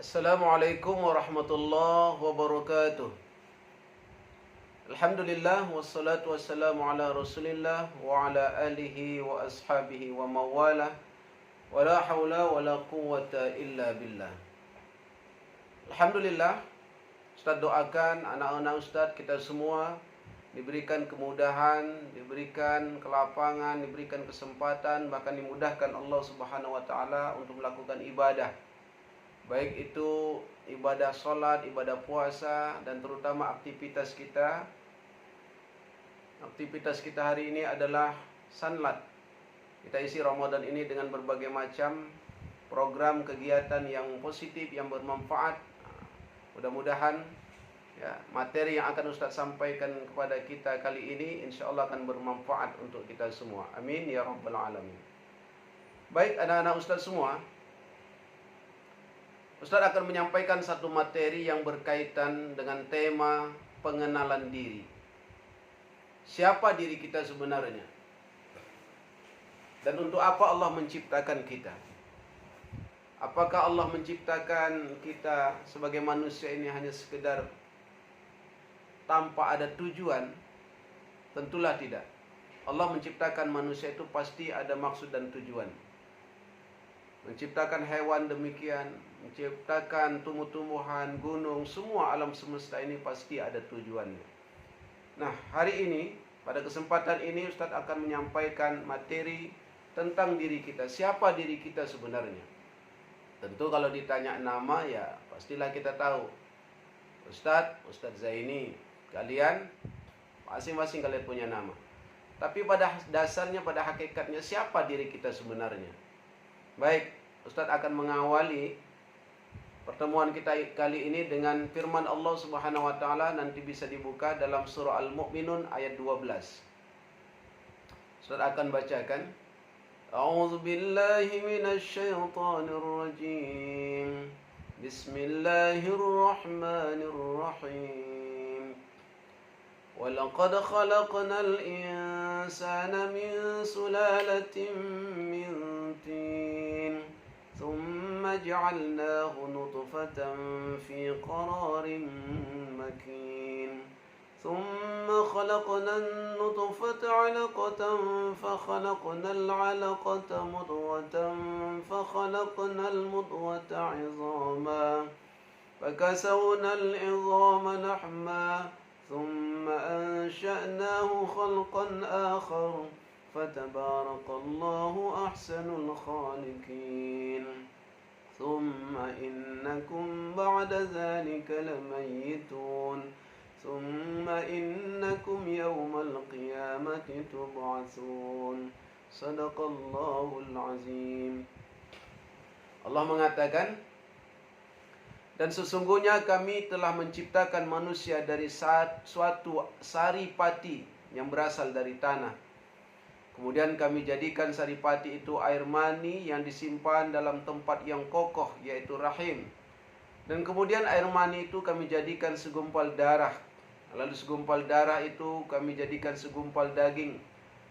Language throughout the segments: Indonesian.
Assalamualaikum warahmatullahi wabarakatuh. Alhamdulillah wassalatu wassalamu ala Rasulillah wa ala alihi wa ashabihi wa mawala. Wala haula wala quwwata illa billah. Alhamdulillah, Ustaz doakan anak-anak Ustaz kita semua diberikan kemudahan, diberikan kelapangan, diberikan kesempatan, bahkan dimudahkan Allah Subhanahu wa taala untuk melakukan ibadah. Baik itu ibadah sholat, ibadah puasa, dan terutama aktivitas kita. Aktivitas kita hari ini adalah sanlat. Kita isi Ramadan ini dengan berbagai macam program kegiatan yang positif, yang bermanfaat. Mudah-mudahan materi yang akan Ustaz sampaikan kepada kita kali ini insya Allah akan bermanfaat untuk kita semua. Amin ya rabbal alamin. Baik anak-anak Ustaz semua, Ustaz akan menyampaikan satu materi yang berkaitan dengan tema pengenalan diri. Siapa diri kita sebenarnya? Dan untuk apa Allah menciptakan kita? Apakah Allah menciptakan kita sebagai manusia ini hanya sekedar tanpa ada tujuan? Tentulah tidak. Allah menciptakan manusia itu pasti ada maksud dan tujuan. Menciptakan hewan demikian, menciptakan tumbuh-tumbuhan, gunung, semua alam semesta ini pasti ada tujuannya. Nah, hari ini, pada kesempatan ini Ustaz akan menyampaikan materi tentang diri kita. Siapa diri kita sebenarnya? Tentu kalau ditanya nama ya pastilah kita tahu. Ustaz Zaini, kalian masing-masing kalian punya nama. Tapi pada dasarnya, pada hakikatnya siapa diri kita sebenarnya? Baik, Ustaz akan mengawali pertemuan kita kali ini dengan firman Allah Subhanahu wa taala, nanti bisa dibuka dalam surah Al-Mu'minun ayat 12. Ustaz akan bacakan. A'udzu billahi minasy syaithanir rajim. Bismillahirrahmanirrahim. Walaqad khalaqnal insana min sulalatin min tin. ثم جعلناه نطفة في قرار مكين ثم خلقنا النطفة علقة فخلقنا العلقة مضغة فخلقنا المضغة عظاما فكسونا العظام لحما ثم أنشأناه خلقا آخر فتبارك الله أحسن الخالقين ثم إنكم بعد ذلك لميتون ثم إنكم يوم القيامة تبعثون صدق الله العظيم. Allah mengatakan, dan sesungguhnya kami telah menciptakan manusia dari suatu saripati yang berasal dari tanah. Kemudian kami jadikan saripati itu air mani yang disimpan dalam tempat yang kokoh, yaitu rahim. Dan kemudian air mani itu kami jadikan segumpal darah. Lalu segumpal darah itu kami jadikan segumpal daging.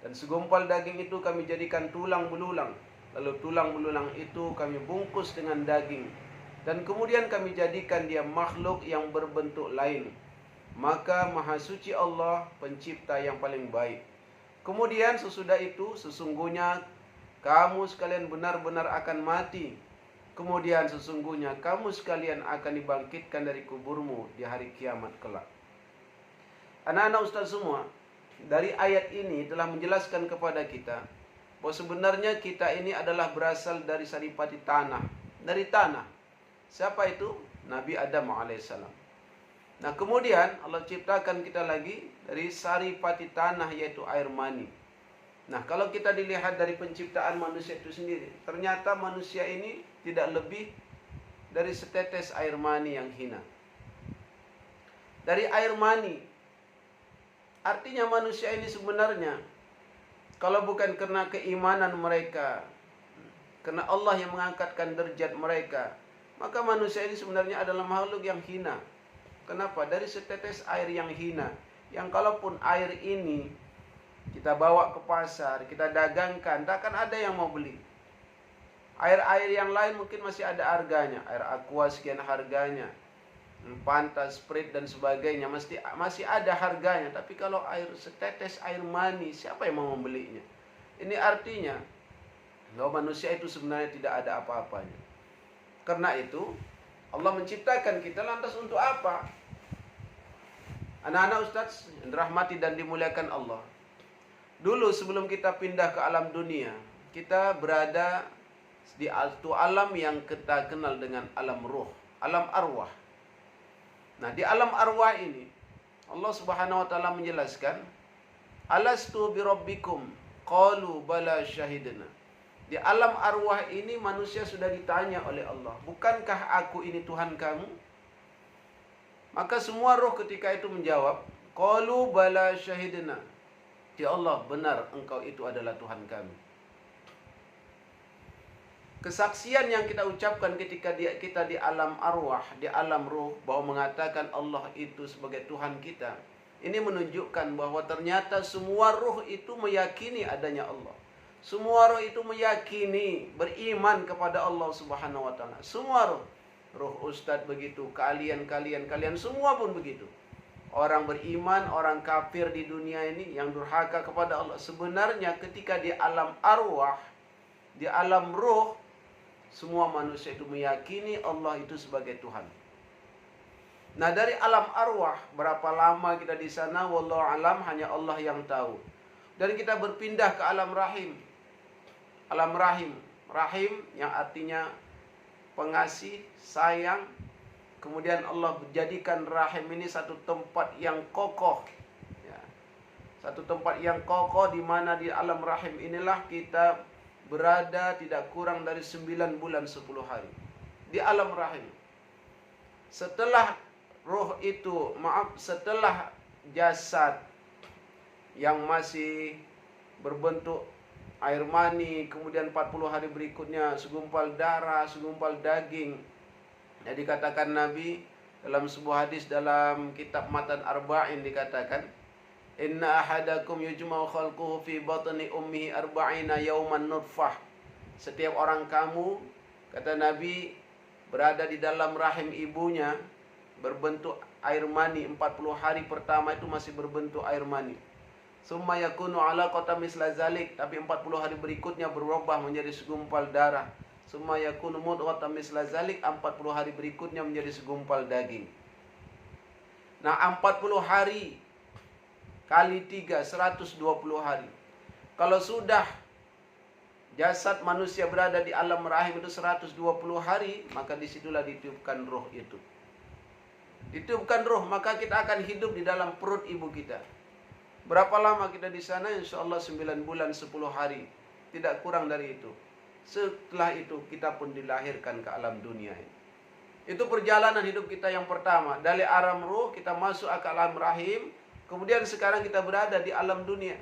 Dan segumpal daging itu kami jadikan tulang belulang. Lalu tulang belulang itu kami bungkus dengan daging. Dan kemudian kami jadikan dia makhluk yang berbentuk lain. Maka Maha Suci Allah, pencipta yang paling baik. Kemudian sesudah itu sesungguhnya kamu sekalian benar-benar akan mati. Kemudian sesungguhnya kamu sekalian akan dibangkitkan dari kuburmu di hari kiamat kelak. Anak-anak Ustaz semua, dari ayat ini telah menjelaskan kepada kita bahwa sebenarnya kita ini adalah berasal dari saripati tanah. Dari tanah. Siapa itu? Nabi Adam alaihissalam. Nah kemudian Allah ciptakan kita lagi dari saripati tanah, yaitu air mani. Nah kalau kita dilihat dari penciptaan manusia itu sendiri, ternyata manusia ini tidak lebih dari setetes air mani yang hina. Dari air mani. Artinya manusia ini sebenarnya, kalau bukan karena keimanan mereka, karena Allah yang mengangkatkan derajat mereka, maka manusia ini sebenarnya adalah makhluk yang hina. Kenapa? Dari setetes air yang hina, yang kalaupun air ini kita bawa ke pasar, kita dagangkan, tak akan ada yang mau beli. Air-air yang lain mungkin masih ada harganya. Air aqua sekian harganya, Fanta, Sprite dan sebagainya masih ada harganya. Tapi kalau air setetes air mani, siapa yang mau membelinya? Ini artinya bahwa manusia itu sebenarnya tidak ada apa-apanya. Karena itu Allah menciptakan kita lantas untuk apa? Anak-anak Ustaz yang dirahmati dan dimuliakan Allah. Dulu sebelum kita pindah ke alam dunia, kita berada di satu alam yang kita kenal dengan alam ruh, alam arwah. Nah, di alam arwah ini Allah Subhanahu wa taala menjelaskan, alastu birabbikum qalu bala syahidna. Di alam arwah ini manusia sudah ditanya oleh Allah, bukankah aku ini Tuhan kamu? Maka semua roh ketika itu menjawab, qalu bala syahidna. Ya Allah, benar engkau itu adalah Tuhan kami. Kesaksian yang kita ucapkan ketika kita di alam arwah, di alam ruh, bahwa mengatakan Allah itu sebagai Tuhan kita, ini menunjukkan bahwa ternyata semua ruh itu meyakini adanya Allah. Semua roh itu meyakini, beriman kepada Allah Subhanahu wa taala. Semua roh. Roh Ustadz begitu, kalian semua pun begitu. Orang beriman, orang kafir di dunia ini yang durhaka kepada Allah, sebenarnya ketika di alam arwah, di alam ruh, semua manusia itu meyakini Allah itu sebagai Tuhan. Nah, dari alam arwah, berapa lama kita di sana, wallahu alam, hanya Allah yang tahu. Dan kita berpindah ke alam rahim. Alam rahim, rahim yang artinya pengasih, sayang. Kemudian Allah menjadikan rahim ini satu tempat yang kokoh. Ya. Satu tempat yang kokoh, di mana di alam rahim inilah kita berada tidak kurang dari 9 bulan 10 hari. Di alam rahim. Setelah roh itu, setelah jasad yang masih berbentuk air mani, kemudian 40 hari berikutnya segumpal darah, segumpal daging. Jadi katakan Nabi dalam sebuah hadis dalam kitab Matan Arba'in dikatakan, inna ahadakum yujma'u khalquhu fi batni ummihi arba'ina yawman nutfah. Setiap orang kamu, kata Nabi, berada di dalam rahim ibunya berbentuk air mani. 40 hari pertama itu masih berbentuk air mani. Summa yakunu alaqatan misla zalik, tapi 40 hari berikutnya berubah menjadi segumpal darah. Summa yakunu mudghatan misla zalik, 40 hari berikutnya menjadi segumpal daging. Nah, 40 hari kali 3, 120 hari. Kalau sudah jasad manusia berada di alam rahim itu 120 hari, maka disitulah ditiupkan roh itu. Ditiupkan roh, maka kita akan hidup di dalam perut ibu kita. Berapa lama kita di sana? Insya Allah 9 bulan 10 hari. Tidak kurang dari itu. Setelah itu kita pun dilahirkan ke alam dunia ini. Itu perjalanan hidup kita yang pertama. Dari alam ruh kita masuk ke alam rahim. Kemudian sekarang kita berada di alam dunia.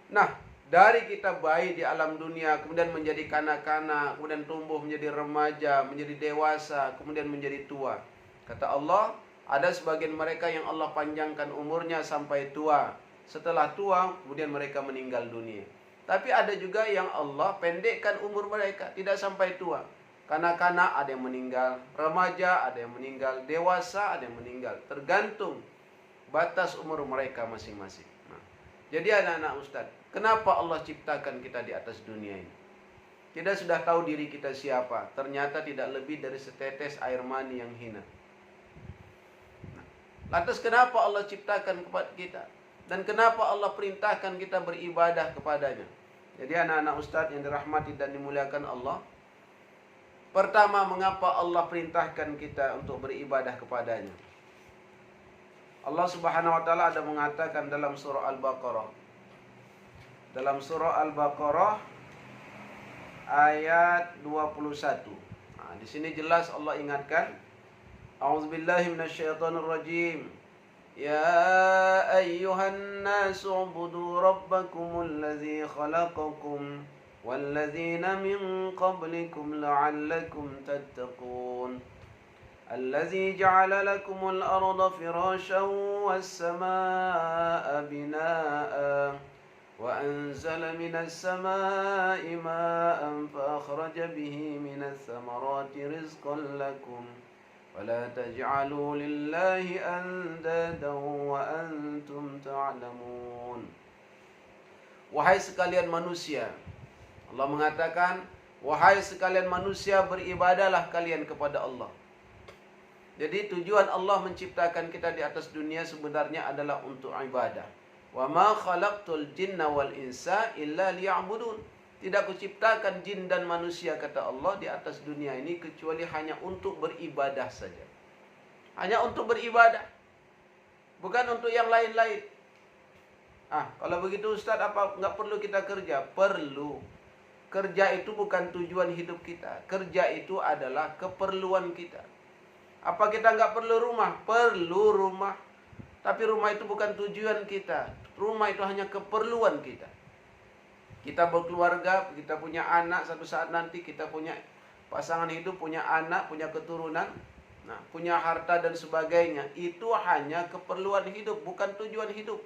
Nah, dari kita bayi di alam dunia, kemudian menjadi kanak-kanak, kemudian tumbuh menjadi remaja, menjadi dewasa, kemudian menjadi tua. Kata Allah, ada sebagian mereka yang Allah panjangkan umurnya sampai tua. Setelah tua, kemudian mereka meninggal dunia. Tapi ada juga yang Allah pendekkan umur mereka, tidak sampai tua. Kanak-kanak ada yang meninggal, remaja ada yang meninggal, dewasa ada yang meninggal. Tergantung batas umur mereka masing-masing. Nah, jadi anak-anak Ustaz, kenapa Allah ciptakan kita di atas dunia ini? Kita sudah tahu diri kita siapa. Ternyata tidak lebih dari setetes air mani yang hina. Nah, lantas kenapa Allah ciptakan kepada kita? Dan kenapa Allah perintahkan kita beribadah kepadanya? Jadi anak-anak Ustaz yang dirahmati dan dimuliakan Allah, pertama, mengapa Allah perintahkan kita untuk beribadah kepadanya? Allah Subhanahu wa taala ada mengatakan dalam surah Al-Baqarah. Dalam surah Al-Baqarah ayat 21. Nah, di sini jelas Allah ingatkan, A'udzubillahi minasyaitonir rajim. Ya ayyuhan nasu ubudu rabbakumul ladzi khalaqakum walladzina min qablikum la'allakum tattaqun. الذي جعل لكم الأرض فراشا والسماء بناء وأنزل من السماء ماء فأخرج به من الثمرات رزقا لكم ولا تجعلوا لله أندادا وأنتم تعلمون. Wahai sekalian manusia, Allah mengatakan, wahai sekalian manusia, beribadahlah kalian kepada Allah. Jadi tujuan Allah menciptakan kita di atas dunia sebenarnya adalah untuk ibadah. Wa ma khalaqtul jinna wal insa illa liya'budun. Tidak kuciptakan jin dan manusia, kata Allah, di atas dunia ini kecuali hanya untuk beribadah saja. Hanya untuk beribadah. Bukan untuk yang lain-lain. Kalau begitu Ustaz, apa nggak perlu kita kerja? Perlu. Kerja itu bukan tujuan hidup kita. Kerja itu adalah keperluan kita. Apa kita nggak perlu rumah? Perlu rumah. Tapi rumah itu bukan tujuan kita. Rumah itu hanya keperluan kita. Kita berkeluarga, kita punya anak, satu saat nanti kita punya pasangan hidup, punya anak, punya keturunan, punya harta dan sebagainya. Itu hanya keperluan hidup, bukan tujuan hidup.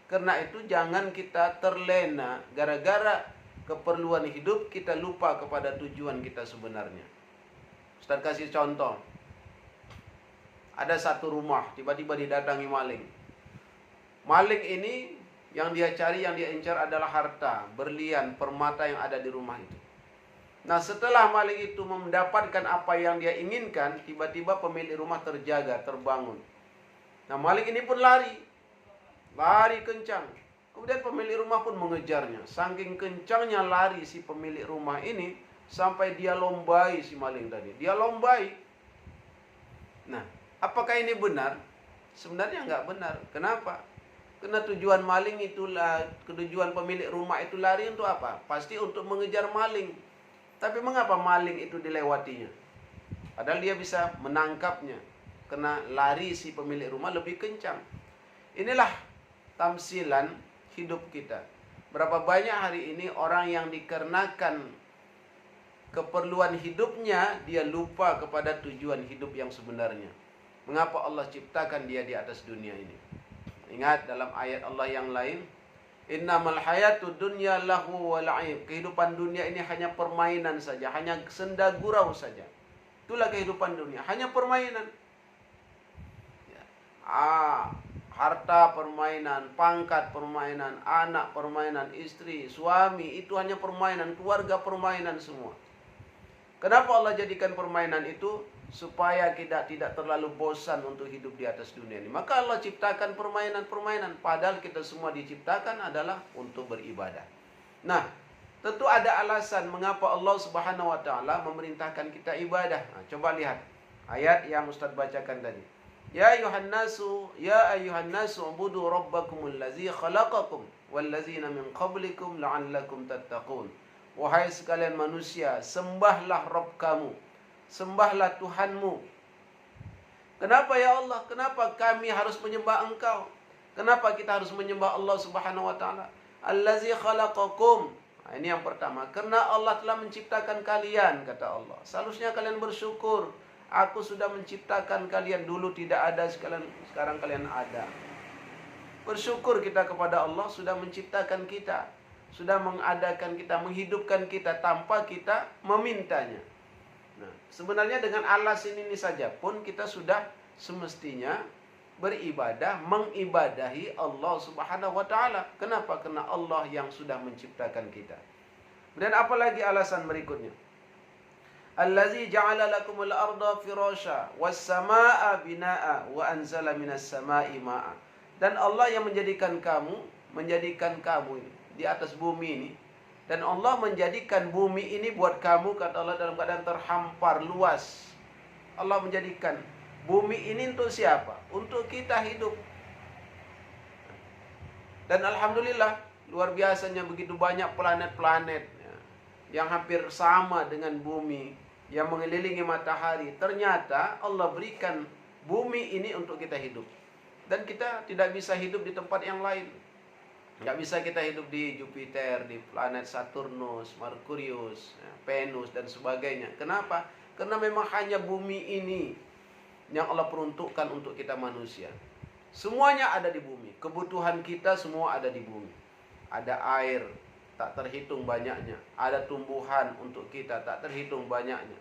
Karena itu jangan kita terlena gara-gara keperluan hidup, kita lupa kepada tujuan kita sebenarnya. Ustaz kasih contoh. Ada satu rumah, tiba-tiba didatangi maling. Maling ini yang dia cari, yang dia incar adalah harta, berlian, permata yang ada di rumah itu. Nah, setelah maling itu mendapatkan apa yang dia inginkan, tiba-tiba pemilik rumah terjaga, terbangun. Nah, maling ini pun lari kencang. Kemudian pemilik rumah pun mengejarnya. Saking kencangnya lari si pemilik rumah ini, sampai dia lombai si maling tadi. Dia lombai. Nah, apakah ini benar? Sebenarnya nggak benar. Kenapa? Karena tujuan maling itulah, tujuan pemilik rumah itu lari untuk apa? Pasti untuk mengejar maling. Tapi mengapa maling itu dilewatinya? Padahal dia bisa menangkapnya. Karena lari si pemilik rumah lebih kencang. Inilah tamsilan hidup kita. Berapa banyak hari ini orang yang dikarenakan keperluan hidupnya, dia lupa kepada tujuan hidup yang sebenarnya. Mengapa Allah ciptakan dia di atas dunia ini? Ingat dalam ayat Allah yang lain, innamal hayatud dunya lahu wa la'ib. Kehidupan dunia ini hanya permainan saja, hanya senda gurau saja. Itulah kehidupan dunia, hanya permainan. Harta permainan, pangkat permainan, anak permainan, istri, suami, itu hanya permainan, keluarga permainan semua. Kenapa Allah jadikan permainan itu? Supaya kita tidak terlalu bosan untuk hidup di atas dunia ini. Maka Allah ciptakan permainan-permainan. Padahal kita semua diciptakan adalah untuk beribadah. Nah, tentu ada alasan mengapa Allah Subhanahu wa ta'ala memerintahkan kita ibadah. Coba lihat ayat yang Ustaz bacakan tadi. Ya ayuhan nasu ubudu rabbakumul ladzi khalaqakum walladzina min qablikum la'allakum tattaqun. Wahai sekalian manusia, sembahlah Rabb kamu, sembahlah Tuhanmu. Kenapa ya Allah? Kenapa kami harus menyembah Engkau? Kenapa kita harus menyembah Allah Subhanahu wa ta'ala? Allazi khalaqakum. Ini yang pertama. Karena Allah telah menciptakan kalian, kata Allah. Seharusnya kalian bersyukur. Aku sudah menciptakan kalian, dulu tidak ada, sekarang kalian ada. Bersyukur kita kepada Allah sudah menciptakan kita, sudah mengadakan kita, menghidupkan kita tanpa kita memintanya. Nah, sebenarnya dengan alasan ini saja pun kita sudah semestinya beribadah, mengibadahi Allah Subhanahu wa ta'ala. Kenapa? Karena Allah yang sudah menciptakan kita. Dan apalagi alasan berikutnya? Allazi ja'ala lakumul arda firasha was samaa'a binaa'a wa anzala minas samaa'i maa'a. Dan Allah yang menjadikan kamu ini di atas bumi ini. Dan Allah menjadikan bumi ini buat kamu, kata Allah, dalam keadaan terhampar luas. Allah menjadikan bumi ini untuk siapa? Untuk kita hidup. Dan alhamdulillah, luar biasanya begitu banyak planet-planet yang hampir sama dengan bumi, yang mengelilingi matahari. Ternyata Allah berikan bumi ini untuk kita hidup. Dan kita tidak bisa hidup di tempat yang lain. Nggak bisa kita hidup di Jupiter, di planet Saturnus, Merkurius, Venus, dan sebagainya. Kenapa? Karena memang hanya bumi ini yang Allah peruntukkan untuk kita manusia. Semuanya ada di bumi. Kebutuhan kita semua ada di bumi. Ada air, tak terhitung banyaknya. Ada tumbuhan untuk kita, tak terhitung banyaknya.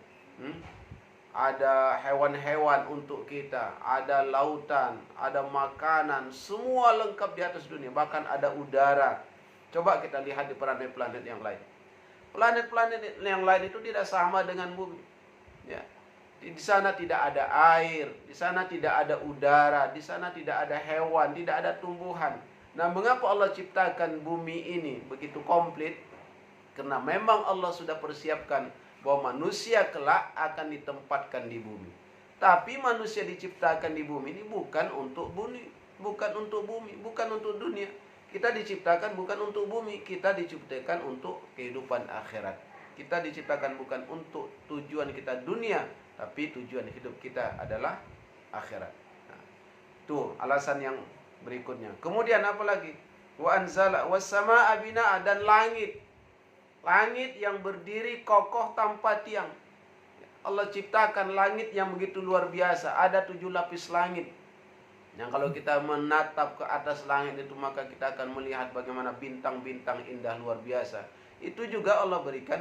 Ada hewan-hewan untuk kita, ada lautan, ada makanan, semua lengkap di atas dunia. Bahkan ada udara. Coba kita lihat di planet-planet yang lain. Planet-planet yang lain itu tidak sama dengan bumi. Ya. Di sana tidak ada air, di sana tidak ada udara, di sana tidak ada hewan, tidak ada tumbuhan. Nah, mengapa Allah ciptakan bumi ini begitu komplit? Karena memang Allah sudah persiapkan bahwa manusia kelak akan ditempatkan di bumi. Tapi manusia diciptakan di bumi ini bukan untuk bumi, bukan untuk bumi, bukan untuk dunia. Kita diciptakan bukan untuk bumi, kita diciptakan untuk kehidupan akhirat. Kita diciptakan bukan untuk tujuan kita dunia, tapi tujuan hidup kita adalah akhirat. Nah, tuh alasan yang berikutnya. Kemudian apa lagi? Wa anzala was samaa binaa, dan langit. Langit yang berdiri kokoh tanpa tiang. Allah ciptakan langit yang begitu luar biasa. Ada 7 lapis langit. Yang kalau kita menatap ke atas langit itu, maka kita akan melihat bagaimana bintang-bintang indah luar biasa. Itu juga Allah berikan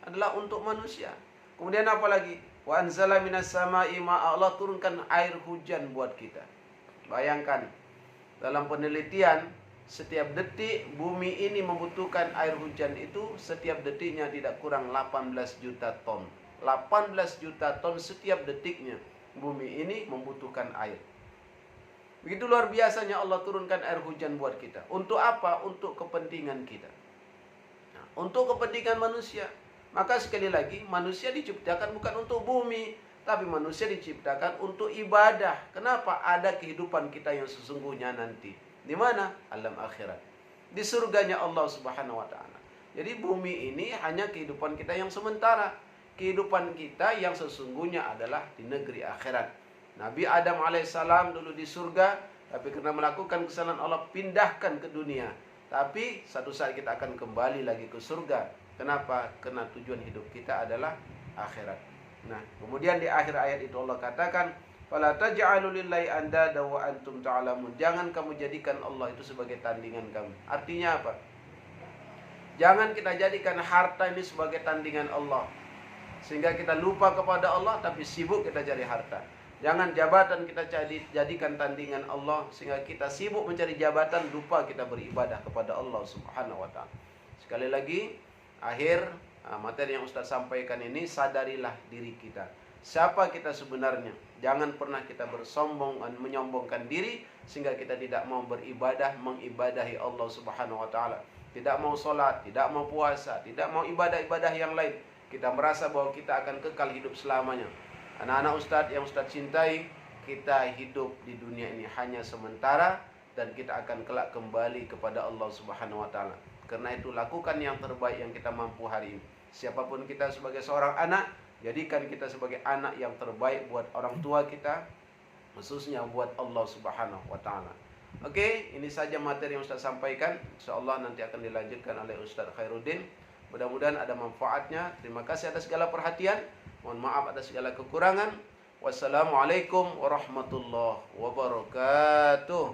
adalah untuk manusia. Kemudian apa lagi? Wa anzala minas sama'i ma'a, Allah turunkan air hujan buat kita. Bayangkan, dalam penelitian, setiap detik bumi ini membutuhkan air hujan itu setiap detiknya tidak kurang 18 juta ton. 18 juta ton setiap detiknya bumi ini membutuhkan air. Begitu luar biasanya Allah turunkan air hujan buat kita. Untuk apa? Untuk kepentingan kita. Nah, untuk kepentingan manusia. Maka sekali lagi, manusia diciptakan bukan untuk bumi, tapi manusia diciptakan untuk ibadah. Kenapa? Ada kehidupan kita yang sesungguhnya nanti. Di mana? Alam akhirat. Di surganya Allah Subhanahu wa taala. Jadi bumi ini hanya kehidupan kita yang sementara. Kehidupan kita yang sesungguhnya adalah di negeri akhirat. Nabi Adam alaihissalam dulu di surga, tapi karena melakukan kesalahan Allah pindahkan ke dunia. Tapi satu saat kita akan kembali lagi ke surga. Kenapa? Karena tujuan hidup kita adalah akhirat. Nah, kemudian di akhir ayat itu Allah katakan, fala taj'alu lillahi andada wa antum ta'lamun. Jangan kamu jadikan Allah itu sebagai tandingan kamu. Artinya apa? Jangan kita jadikan harta ini sebagai tandingan Allah, sehingga kita lupa kepada Allah tapi sibuk kita cari harta. Jangan jabatan kita jadikan tandingan Allah, sehingga kita sibuk mencari jabatan, lupa kita beribadah kepada Allah Subhanahu wa taala. Sekali lagi, akhir materi yang Ustaz sampaikan ini, sadarilah diri kita. Siapa kita sebenarnya? Jangan pernah kita bersombong dan menyombongkan diri sehingga kita tidak mau beribadah, mengibadahi Allah Subhanahu wa taala. Tidak mau sholat, tidak mau puasa, tidak mau ibadah-ibadah yang lain. Kita merasa bahwa kita akan kekal hidup selamanya. Anak-anak Ustaz yang Ustaz cintai, kita hidup di dunia ini hanya sementara dan kita akan kelak kembali kepada Allah Subhanahu wa taala. Karena itu lakukan yang terbaik yang kita mampu hari ini. Siapapun kita sebagai seorang anak, jadikan kita sebagai anak yang terbaik buat orang tua kita, khususnya buat Allah Subhanahu wa taala. Oke, ini saja materi yang Ustaz sampaikan. Insyaallah nanti akan dilanjutkan oleh Ustaz Khairuddin. Mudah-mudahan ada manfaatnya. Terima kasih atas segala perhatian. Mohon maaf atas segala kekurangan. Wassalamualaikum warahmatullahi wabarakatuh.